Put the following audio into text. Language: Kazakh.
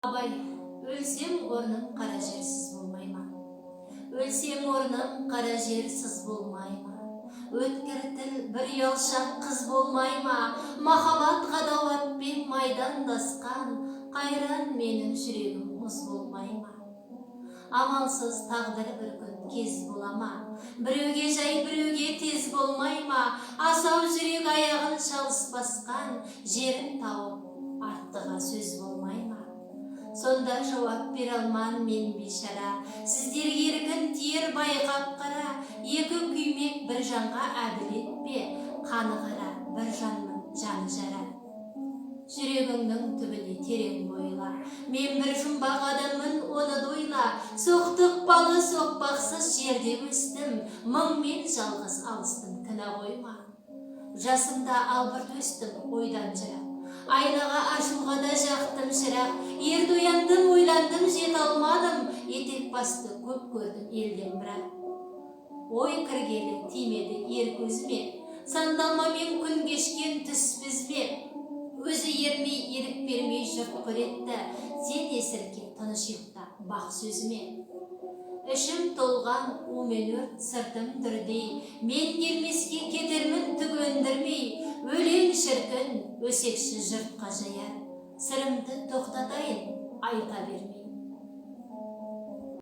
Абай, өлсем орным қара жерсіз болмай ма? Өлсем орным қара жерсіз болмай ма? Өткір тіл бір ұялшақ қыз болмай ма? Махаббат ғадауатпен майдандасқан қайран менің жүрегім мұз болмай ма? Амалсыз тағдыр бір күн кез бола ма? Біреуге жай біреуге тез болмай ма? Асау жүрек аяғын шалыс басқан жерін тауып артыға сөз болмай ма? Сонда жауап бере алман мен бейшара, сіздерге еркін тиер байқап қара, екі күймек бір жанға әділет пе, қаны қара бір жанның жаны жара. Жүрегіңнің түбіне терең бойла, мен бір жұмбақ адаммын, оны дойла. Соқтықпалы соқпақсыз жерде өстім, мыңмен жалғыз алыстым, кінә қойма. Жасымда албырт өстім, ойдан жырақ, айнаға ашуға да жақтым шырақ. Ерді ояндым, ойландым, жет алмадым, етек басты көп көрдім елден бірақ. Ой кіргелі тимеді ер көзіме, сандалмамен күн кешкен түс бізбе. Өзі ермей, ерік бермей жұрт көретті, сен есірке тыныш ұйықта бақ сөзіме. Ішім толған умен өрт, сыртым дүрдей, мен келмеске кетермін түк өндірмей. Өлең шіркін, өсекші жұртқа жаяр, сырымды тоқтатайын айта бермей.